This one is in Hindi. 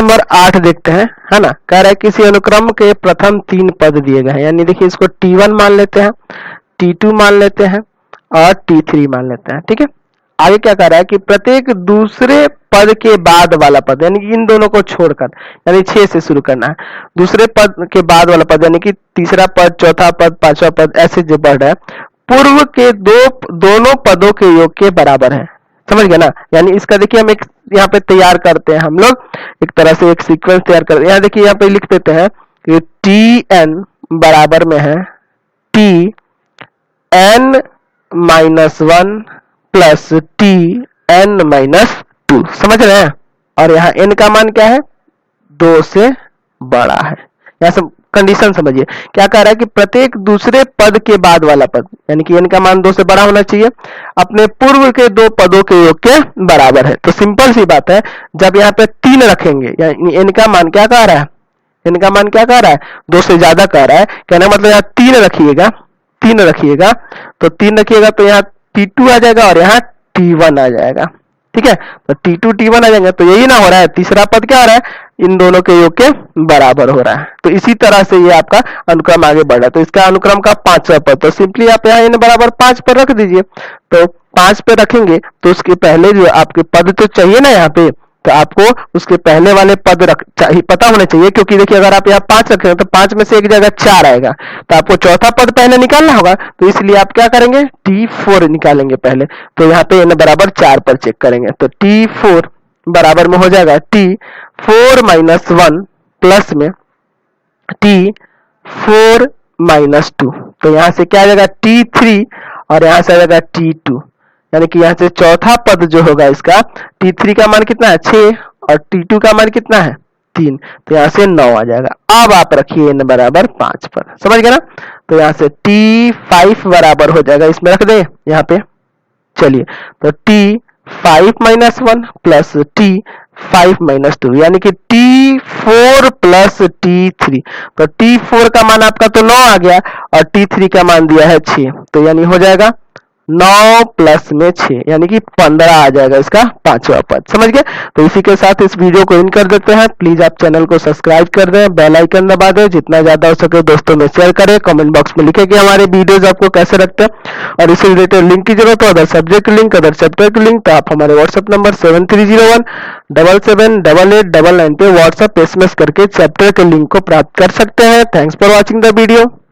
नंबर 8 देखते हैं, है ना। कह रहा है किसी अनुक्रम के प्रथम 3 पद दिए गए हैं, यानी देखिए इसको T1 मान लेते हैं, T2 मान लेते हैं और T3 मान लेते हैं, ठीक है। आगे क्या कर रहा है कि प्रत्येक दूसरे पद के बाद वाला पद, यानी कि इन दोनों को छोड़कर, यानी 6 से शुरू करना है, दूसरे पद के बाद वाला पद यानी कि तीसरा पद, चौथा पद, पांचवा पद, ऐसे जो बढ़ रहा है, पूर्व के दोनों पदों के योग के बराबर है। समझ गए ना। यानी इसका देखिए हम एक यहाँ पे तैयार करते हैं, हम लोग एक तरह से एक सीक्वेंस तैयार करते हैं। यहाँ देखिए यहाँ पे लिख देते हैं कि Tn बराबर में है Tn -1 प्लस Tn -2, समझ रहे हैं। और यहाँ n का मान क्या है, 2 से बड़ा है। यहाँ सब कंडीशन समझिए, क्या कह रहा है कि प्रत्येक दूसरे पद के बाद वाला पद, यानी कि n का मान 2 से बड़ा होना चाहिए, अपने पूर्व के 2 पदों के योग के बराबर है। तो सिंपल सी बात है, जब यहाँ पे 3 रखेंगे, यानी n का मान क्या कह रहा है, n का मान क्या कह रहा है, 2 से ज्यादा कह रहा है, कहना मतलब यहाँ 3 रखिएगा, 3 रखिएगा, तो 3 रखिएगा तो यहाँ T2 आ जाएगा और यहाँ T1 आ जाएगा, ठीक है। तो T2 T1 आ जाएंगे, तो यही ना हो रहा है, तीसरा पद क्या हो रहा है, इन दोनों के योग के बराबर हो रहा है। तो इसी तरह से ये आपका अनुक्रम आगे बढ़ रहा है। तो इसका अनुक्रम का 5वां पद, तो सिंपली आप यहाँ n बराबर 5 पर रख दीजिए। तो 5 पे रखेंगे तो उसके पहले जो आपके पद तो चाहिए ना यहाँ पे, तो आपको उसके पहले वाले पद पता होने चाहिए, क्योंकि देखिए अगर आप यहाँ 5 रखें तो 5 में से एक जगह 4 आएगा, तो आपको चौथा पद पहले निकालना होगा। तो इसलिए आप क्या करेंगे, T4 निकालेंगे पहले। तो यहाँ पे n बराबर 4 पर चेक करेंगे, तो T4 बराबर में हो जाएगा T4 -1 प्लस में T4 -2। तो यहाँ से क्या आ जाएगा T3 और यहाँ से आ जाएगा T2, यानी कि यहाँ से चौथा पद जो होगा इसका, T3 का मान कितना है, 6, और T2 का मान कितना है, 3, तो यहाँ से 9 आ जाएगा। अब आप रखिए n बराबर 5 पर, समझ गए ना। तो यहाँ से T5 बराबर हो जाएगा, इसमें रख दे यहाँ पे, चलिए। तो T5 -1 प्लस T5 -2, यानी कि T4 प्लस T3। तो T4 का मान आपका तो 9 आ गया और T3 का मान दिया है 6, तो यानी हो जाएगा 9 प्लस में 6, यानी कि 15 आ जाएगा इसका 5वां पद, समझ गए। तो इसी के साथ इस वीडियो को इन कर देते हैं। प्लीज आप चैनल को सब्सक्राइब कर दें, बेल आइकन दबा दें, जितना ज्यादा हो सके दोस्तों में शेयर करें, कमेंट बॉक्स में लिखें कि हमारे वीडियोज आपको कैसे लगते हैं, और इससे रिलेटेड लिंक की जरूरत हो, other subject link, other chapter की लिंक, तो आप हमारे व्हाट्सएप नंबर 7301778899 पे व्हाट्सएप SMS करके चैप्टर के लिंक को प्राप्त कर सकते हैं। Thanks for watching the video.